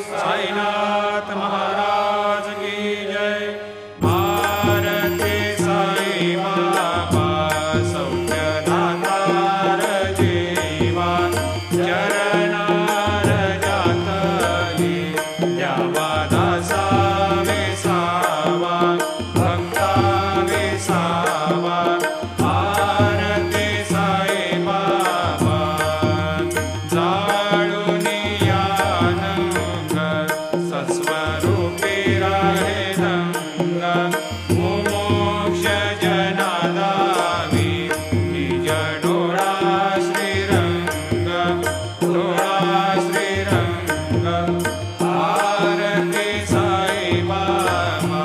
साईनाथ महाराज की जय। भारती साई बाबा सौख्यदातार जीवा चरणार जातली द्यावा दासा विसावा भक्ता विसावा। भारती साई बाबा जाळुनियानंग सस्वरूपी राहे रंग मुमोक्ष जनादावी निज डोळा श्रीरंग डोळा श्रीरंग। भारती साई बाबा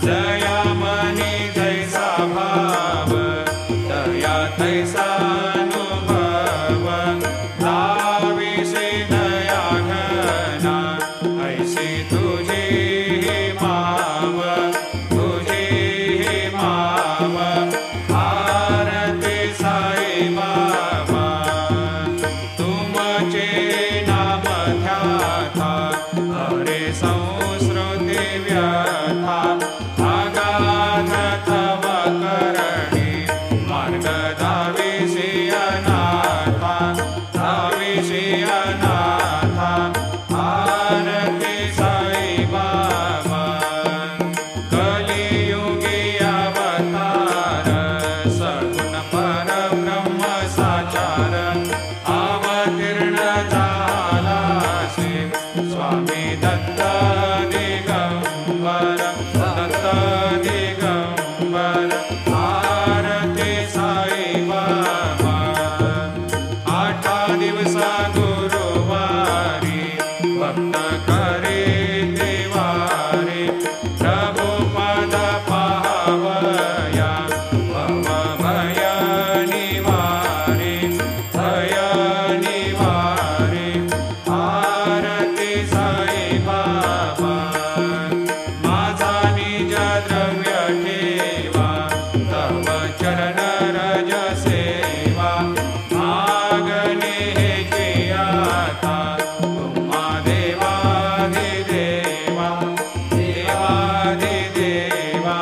जया मनी जैसा भाव दया तैसा अनुभव दाविसे दया घना ऐसी तुझी ही माव तुझी ही माव। भारती साई बाबा तुमचे नाम ध्याता हरे संस्कृती व्यथा अगाध तव करणी मार्ग दाविसी अनाथा दाविसी अनाथा। भारती साई बाबा कलियुगी अवतार सगुण परब्रह्म साचार अवतीर्ण झाला शिव स्वामी दत्त दिगंबर दत्त दिगंबर। भारती साई बाबा आठा दिवसा गुरुवारी भक्त करे देवारे प्रभु पद पावया भव भय निवारे भय निवारे। भारती साई बाबा माझा निज द्रव्य ठेवा तव चरण रज सेवा मागणे हेची आता तुम्हा देवाधिदेवा देवाधिदेवा।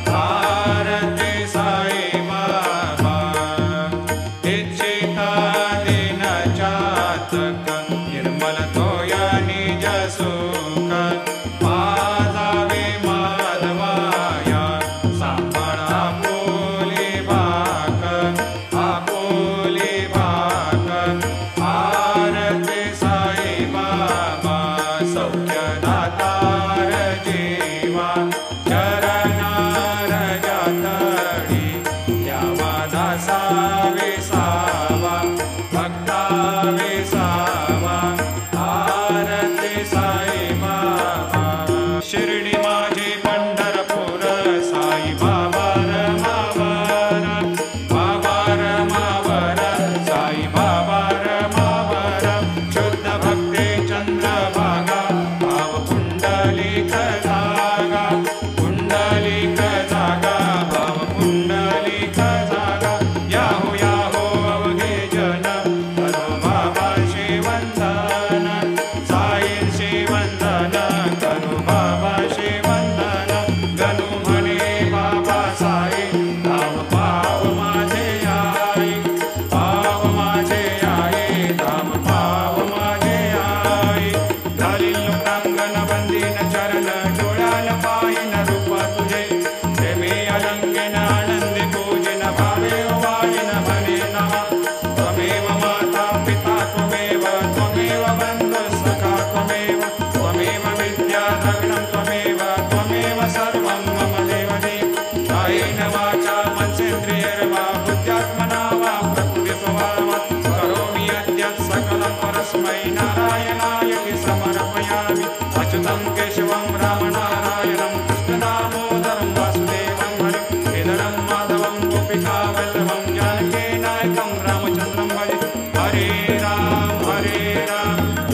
भारती साई बाबा इच्छिता दिन चातक निर्मल तोय निज सुख पाजावे माधवाया सांभाळा आपुली भाक आपुली भाक। भारती साई बाबा सौख्यदातार जीवा चरणार जातली द्यावा दासा विसावा भक्ता विसावा। भारती साई बाबा शिर्डी माझी पंढरपूर साई बाबा रमावर बाबा रमावर साई बाबा रमावर। शुद्ध भक्ती चंद्रभागा भाव पुंडलिक जागा पुंडलिक जागा भाव पुंडलिक जागा। याहो याहो अवघे जन करो बाबा शिवंदन साईंशी वंदन करो बाबा शिवंदन। गणू म्हणे बाबा साई धाम पाव माझे आई पाव माझे आई धाम पाव माझे आई। घालील लोकांगण बंदीन चरण डोळ्याला पाहिन रूप तुझे प्रेमी अलंकेन आनंदी पूजिन भावे वाळीन म्हणे नवा। त्वमेव माता पिता त्वमेव त्वमेव बंधु सखा त्वमेव त्वमेव विद्या द्रविणं त्वमेव त्वमेव सर्वं मम देवदेव। कायेन वाचा मनसेन्द्रियैर्वा बुद्ध्यात्मना वा प्रकृतिस्वभावा करोमि यद्यत् सकलं परस्मै नारायणायति समर्पयामि। अच्युतं केशवं रामनारायणं कृष्णदामोदरं वासुदेवं हरिं श्रीधरं माधवं गोपिकावल्लभं जानकीनायकं रामचन्द्रं भजे। हरे राम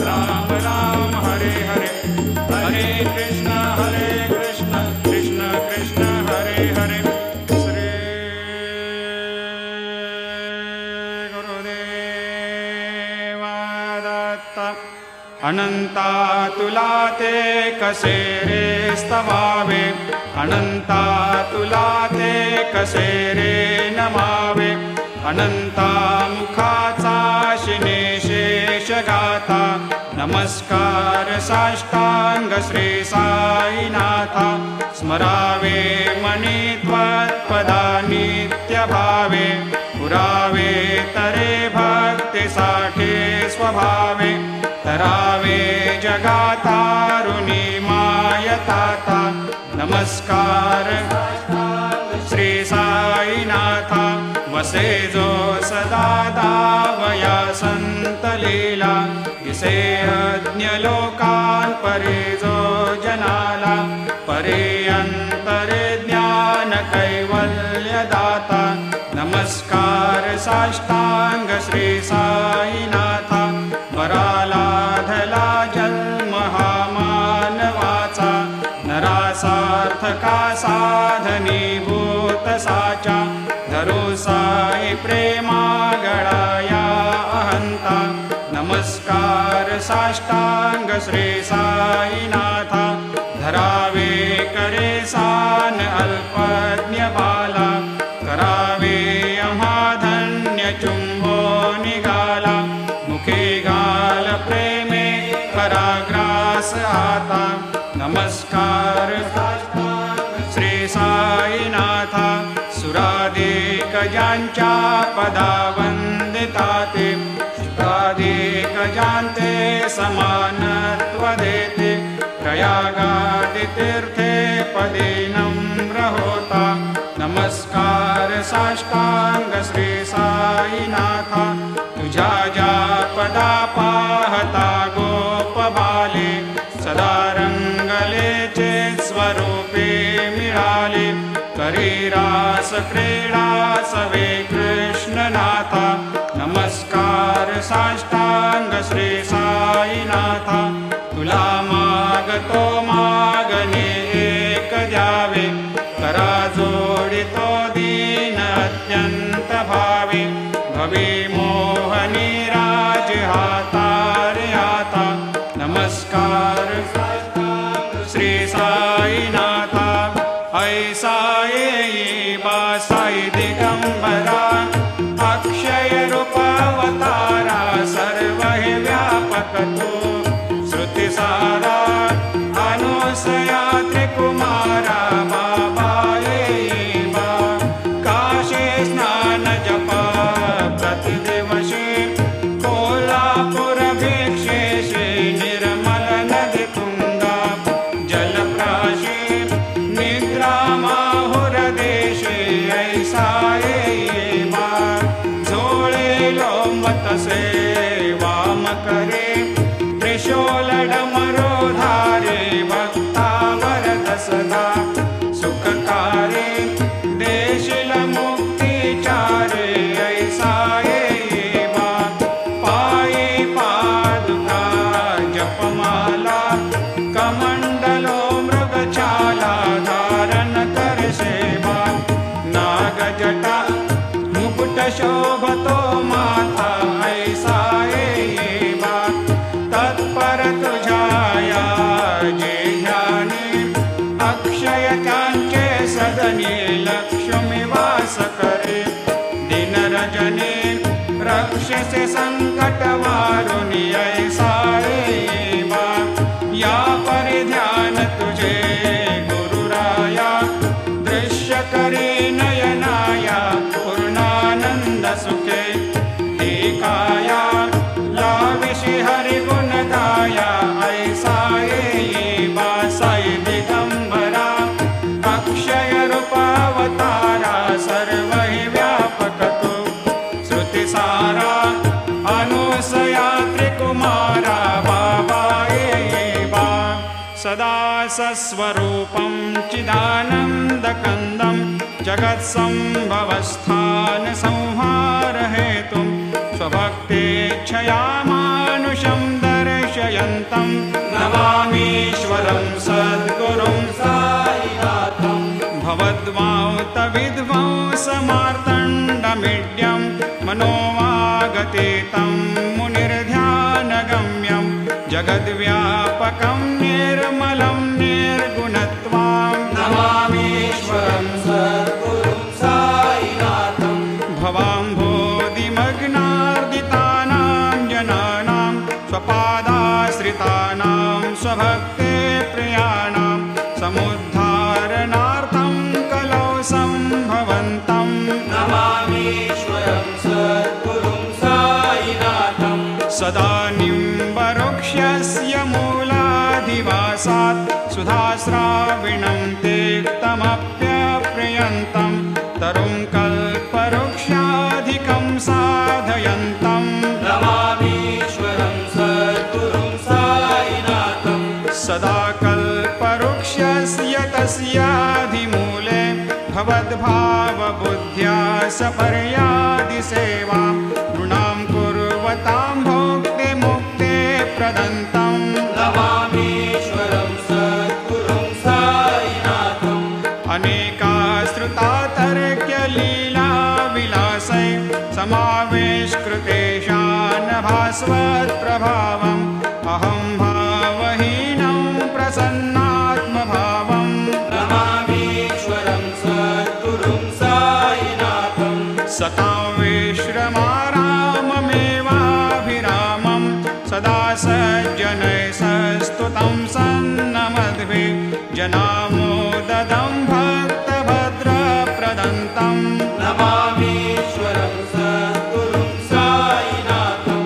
राम राम हरे हरे हरे कृष्ण कृष्ण कृष्ण हरे हरे। श्री गुरुदेव दत्त अनंता तुला ते कसे रे स्तवावे, अनंता तुला ते कसे रे नमावे, अनंता मुखाचा शिने शेष गाथा, नमस्कार साष्टांग श्री साईनाथा, स्मरावे मनी त्वत्पदा नित्य भावे, पुरावे तरे भक्ति साठे स्वभावे, तरावे जगातारुणी मायताता, नमस्कार श्री साईनाथा, वसे जो सदा दावया संत लीला, दिसे अज्ञ लोकान् परे जो जनाला, परे अंतरे ज्ञान कैवल्य दाता, नमस्कार साष्टांग श्री साईनाथा, वरालाधला जन्म हा मानवाचा, नरासार्थका साधनीभूत साचा, धरो साई प्रेमा गळाया अहंता, नमस्कार साष्टांग श्री साईनाथा, धरावे करे सान अल्पज्ञ बाला, करावे अमाधन्य चुंबो निगाला, मुखे गाल प्रेमे पराग्रास आता, नमस्कार श्री साईनाथा, सुराधिक ज्यांच्या पदा वंदिता ते, शुकाधिक ज्यांते समानत्व देते, प्रयागादि तीर्थे पदे नम्र होता, नमस्कार साष्टांग श्री साईनाथा, तुझ्या ज्या पदा पाहता गोप बाले, सदा रंगलेचे स्वरूपे मिळाले, करी रास क्रीडा सवे कृष्णनाथा, नमस्कार साष्टांग श्री साईनाथा, तुला मागतो मागणे एक द्यावे, करा जोडितो दीन अत्यंत भावे, भवे मोहनी राज हातारे आता, नमस्कार श्री साईनाथा, ऐसा येई बा साई दिगंबरा, अक्षय रूप अवतारा, सर्व हे व्यापक तो, श्रुति सारा अनुसया त्रिकुमारा, बाबा येई बा, काशी स्नान जपा प्रतिदिवशी, कोल्हापुर भिक्षेशी, निर्मल नदी तुंगा, जलप्राशी, निद्रा माहुर देशे, ऐसा येई बा, झोळे लोंबतसे वाम करे, त्रिशूल डमरो धारे, भक्तावर दसदा सुखकारे, देशील मुक्तिचारे, ऐसा येई बा, पायी पादुका जपमाला, कमंडलो मृगछाला, धारण कर सेवा, नागजटा मुकुट शोभतो माथा, ऐसा येई बा, तत्पर तुझाया जे ध्यानी, अक्षय त्यांचे सदनी, लक्ष्मी वास करे, दिन रजनी रक्षसे संकट वारुणी, ऐसा येई बा, या परिध्यान तुझे गुरुराया, दृश्य करी नयनाया, पूर्णानंद सुखे, एकाया लाविशी हरि गुणदाया, ऐसा येई बा, साई दिगंबरा, अक्षय रूप अवतारा, सर्व हि व्यापक तो, श्रुति सारा अनुसया त्रिकुमारा, बाबा येई बा, सदा सस्वरूपं चिदानन्दकन्दं, जगत्सम्भवस्थान संहार हेतुं, स्वभक्तेच्छया मानुषं दर्शयन्तं, नमामीश्वरं सद्गुरुं साईनाथं, भवद्वांत विध्वंसमार्तण्डमीड्यं, मनोवागतीतं मुनिर्ध्यानगम्यं, जगद्व्यापकं निर्मलं निर्गुणत्वां नमामीश्वरं सद्गुरुं साईनाथं भवाम्भोधिमग्नार्दितानां जनानां स्वपादाश्रितानां स्वभक्ते प्रियाणां समुद्धारणार्थं कलौ सम्भवन्तं नमामीश्वरं सद्गुरुं साईनाथं सदा निम्बवृक्षस्य मूलाधिवासात् सुधास्राविणं तेक्तमप्यप्रियन्तं तरुं कल्पवृक्षाधिकं साधयन्तं नमामीश्वरं सद्गुरुं साईनाथं सदा कल्पवृक्षस्य तस्याधिमूले भवद्भावबुद्ध्या सपर्यादिसेवां नृणां कुर्वतां भोक्तिमुक्ते प्रदन्तं नमामीश्वरं सद्गुरुं साईनाथं अनेकाश्रुतातर्क्यलीलाविलासै समावेशकृतेषान् भास्वत्प्रभावम् अहं भावहीनं प्रसन्नात्मभावं नमामीश्वरं सद्गुरुं साईनाथं सतां विश्रमाराममेवाभिरामं सदा सज्जनैः सस्तुतं सन्नमद्भिः जनामोददं भक्तभद्रप्रदन्तं नमामीश्वरं सद्गुरुं साईनाथं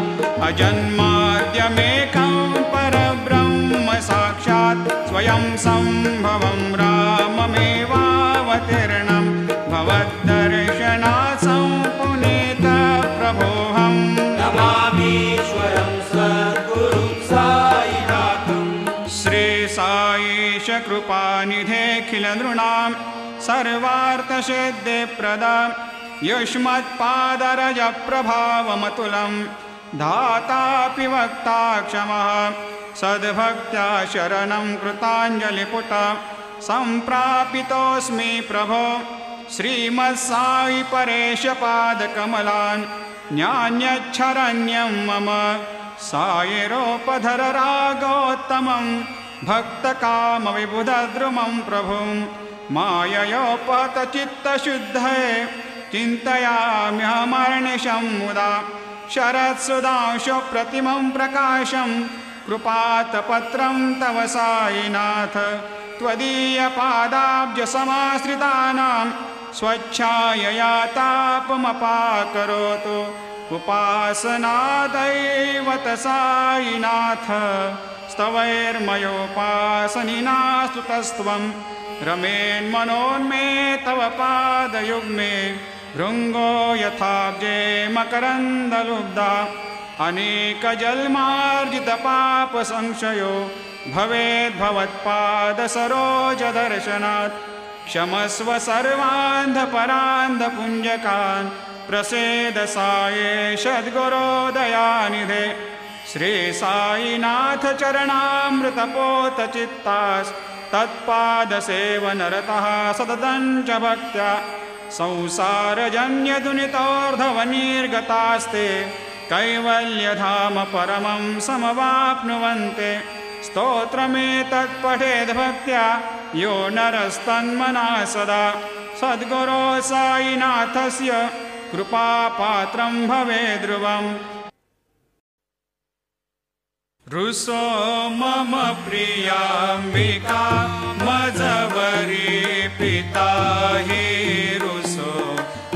अजन्माद्यमेकं परब्रह्म साक्षात् स्वयं सम्भवं राममेवावतीर्णं भवद्दर्शनात् सम्पुनीतप्रभोऽहम् नमामीश्वरं सद्गुरुं साईनाथं श्रीसाईश कृपानिधेऽखिलनृणां सर्वार्थसिद्धिप्रदा युष्मत्पादरजप्रभावमतुलं धातापि वक्ता क्षमः सद्भक्त्या शरणं कृताञ्जलिपुट सम्प्रापितोऽस्मि प्रभो श्रीमत्साई परेशपादकमलान् न्यान्यच्छरण्यं मम सायिरोपधर रागोत्तमं भक्तकामविबुधद्रुमं प्रभुं माययोपहतचित्तशुद्धये चिन्तयाम्यहमर्निशं मुदा शरत्सुधांशुप्रतिमं प्रकाशं कृपातपत्रं तव साईनाथ त्वदीयपादाब्जसमाश्रितानां स्वच्छायया तापमपाकरोतु उपासनादैवत साईनाथ स्तवैर्मयोपासनिना स्तुतस्त्वं रमेन्मनोन्मे तव पादयुग्मे भृङ्गो यथाब्जे मकरन्दलुब्धा अनेकजन्मार्जितपापसंशयो भवेद्भवत्पादसरोजदर्शनात् क्षमस्व सर्वान्धपरान्धपुञ्जकान् प्रसेद साये सद्गुरोदयानिधे श्री साईनाथ चरणामृतपोतचित्तास् तत्पादसेवनरतः सततं च भक्त्या संसारजन्यदुनितोर्धवनिर्गतास्ते कैवल्यधाम परमं समवाप्नुवन्ते स्तोत्रमेतत्पठेद्भक्त्या यो नरस्तन्मना सदा सद्गुरो साईनाथस्य कृपापात्रं भवेद्ध्रुवम् रुसो मम प्रियाम्बिका मजवरी पिता हि रुसो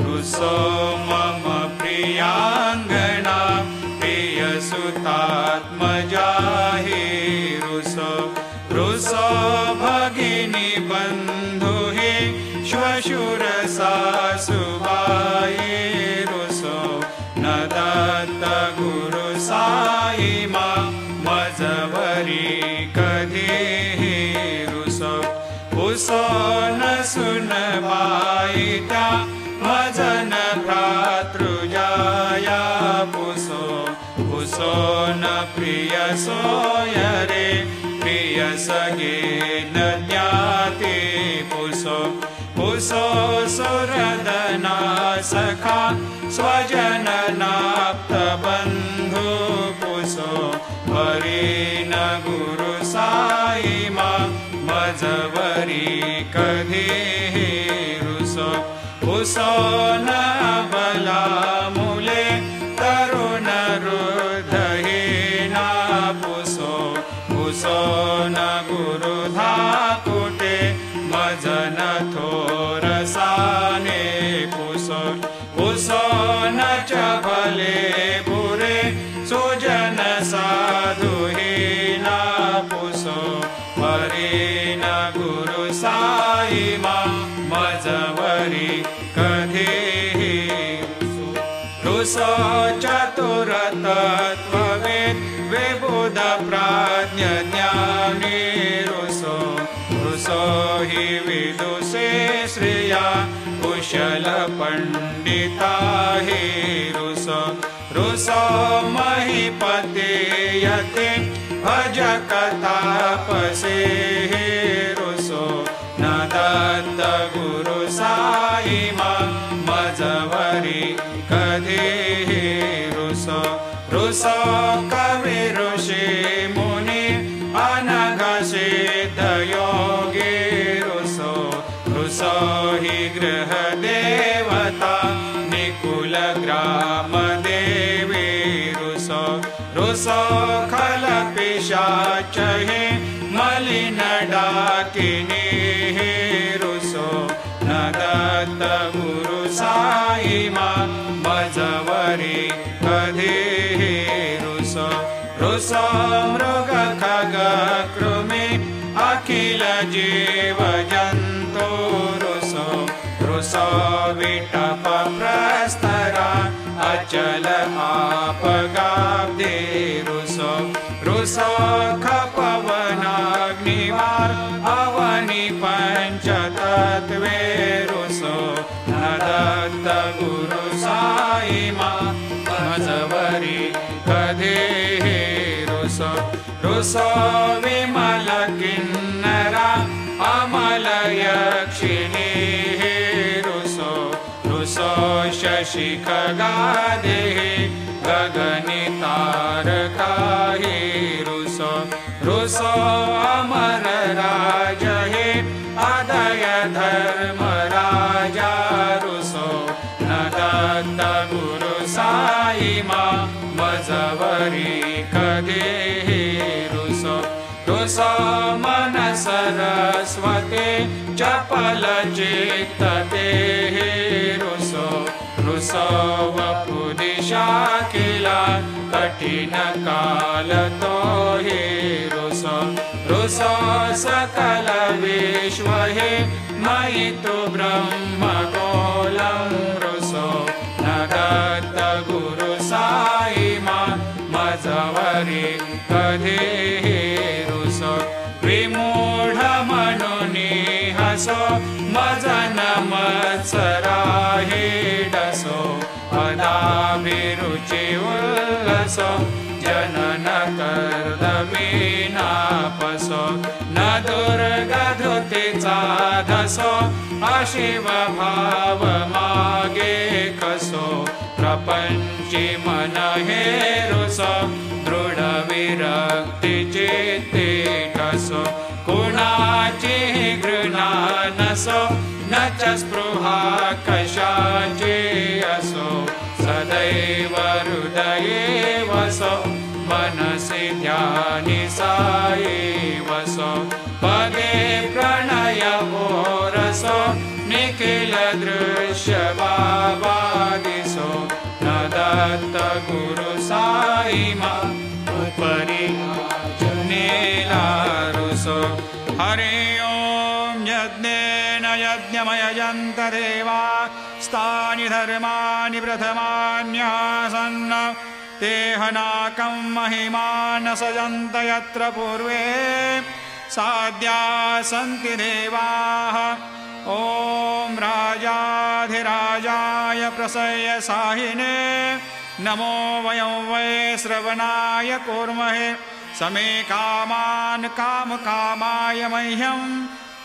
रुसो मम प्रियाङ्गना प्रियसुतात्मजा हि रुसो रुसो भगिनी बन्धु हि श्वशुरसासुबाई रुसो न दत्त गुरु साई मा मजवरी कधी रुसो पुसो न सुनबाई त्या मजन भ्रातृजाया पुसो पुसो न प्रिय सोय रे प्रिय सगे न ज्ञाते पुसो पुसो सुरदना सखा स्वजननाप्त बन्धु पुसो हरि गुरु साई मा मजवरी कधी रुसो पुसो न बला मुले तरुण हृदयेना पुसो पुसो न गुरु धाकुटे मजन थोरसाने पुसो पुसो न चबले बुरे सुजन साधुहीना पुसो परे न गुरु साई मा मजवरी कधी रुसो चतुर तत्त्ववेद विबुध प्राज्ञ ज्ञानी रुसो रुसो हि विदुषे श्रिया कुशल पंडिता हि रुसो रुसो महीपते यते भजक तापसे रुसो न दत्त गुरु साई मा मजवरी कधी रुसो रुसो कवि ऋषि मुनि अनघ सिद्ध योगी रुसो रुसो हि गृह देवता निकुल ग्राम देवी रुसो रुसो खल पिशाच हि मलिन डाकिनी रुसो न दत्त गुरु साई मा मजवरी कधी रुसो रुसो मृग खग कृमि अखिल जीव जंतु रुसो रुसो विटप प्रस्तरा अचल आपगाब्दे रुसो रुसो खपवनाग्निवार अवनि पंचतत्वे रुसो न दत्त गुरु साई मा मजवरी कधी रुसो रुसो विमल किन्नरा अमल यक्षिणी रुसो रुसो शशि खगादे गगनि तारका रुसो रुसो अमर राज हे अदय धर्म राजा रुसो न दत्त गुरु साई मा मजवरी कधी रुसो रुसो मन सरस्वती चपल चित्तते रुसो रुसो वपुदिशा किला कठिन काल तो हे रुसो रुसो सकल विश्व हे मयि तु ब्रह्म गोलम रुसो न दत्त गुरु साई मा मजवरी कधी रुसो विमूढ मनुनी हसो मजन मत्सरा हे डसो पदाभिरुचि उल्लसो जनन कर्दमीनापसो न दुर्गधुतिचा धसो अशिव भाव मागे कसो प्रपंची मन हे रुसो दृढ विरक्ति चित्ते ठसो कुणाची घृणा नसो न च स्पृहा कशाची असो सदैव हृदये वसो मनसि ध्यानि साई वसो पगे प्रणय ओरसो निखिल दृश्य बाबादिसो न दत्त गुरु साई मा उपरि जनेला रुसो हरि ओम यज्ञेन यज्ञमयजन्त देवा स्थानि धर्माणि प्रथमान्यासन्न तेहनाकं महिमान सजन्त यत्र पूर्वे साध्या सन्ति देवाः ॐ राजाधिराजाय प्रसय साहिने नमो वयं वै श्रवणाय कुर्महे समे कामान् कामकामाय मह्यं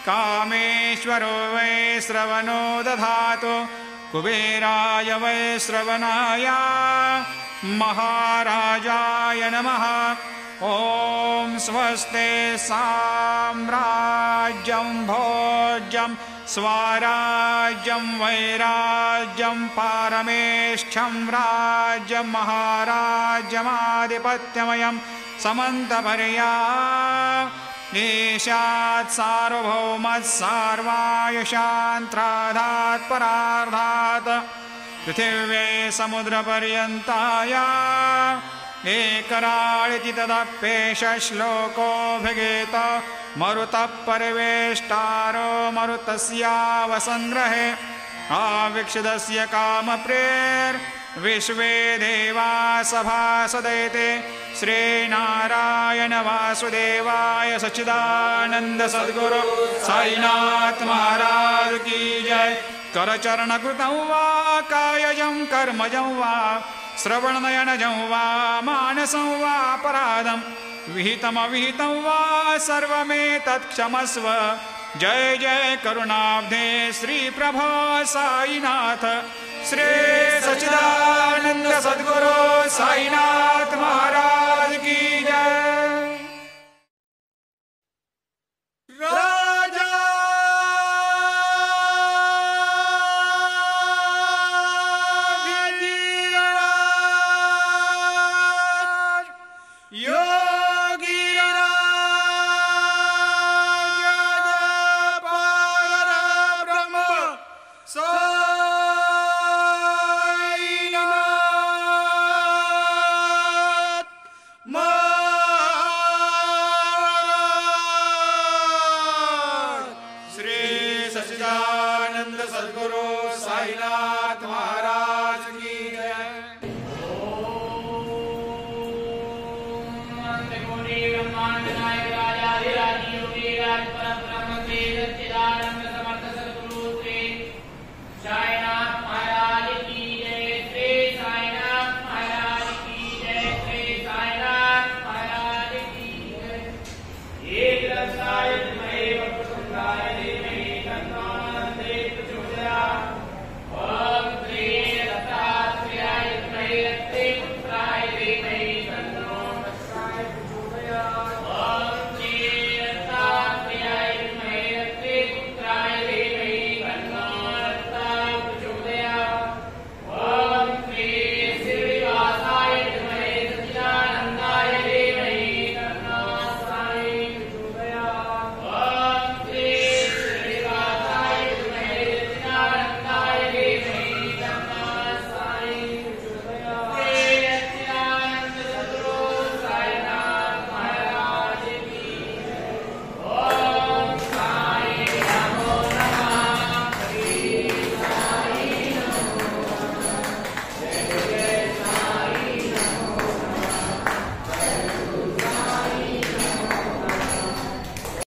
कामेश्वरो वै श्रवणो दधातु कुबेराय वै श्रवणाय महाराजाय नमः ॐ स्वस्ते साम्राज्यं भोज्यं स्वराज्यं वैराज्यं पारमेष्ठ्यं राज्यं महाराज्यमाधिपत्यमयं समन्तपर्या ईशात् सार्वभौमत् सार्वायुषान्त्रादात् परार्धात् पृथिव्ये समुद्रपर्यन्ताया एकराळिति तदप्येष श्लोकोऽभिगीत मरुतः परिवेष्टारो मरुतस्यावसङ्ग्रहे आवीक्षितस्य कामप्रेर्विश्वे देवा सभासदैते श्रीनारायण वासुदेवाय सच्चिदानन्द सद्गुरु साईनाथ महाराज की जय। करचरणकृतं वा कायजं कर्मजं वा श्रवणनयनजं वा मानसं वा अपराधं विहितमविहितं वा सर्वमेतत्क्षमस्व। जय जय करुणाब्धे श्रीप्रभो साईनाथ श्री सच्चिदानंद सद्गुरु साईनाथ महाराज की जय। राजा सच्चिदानंद सद्गुरु साईनाथ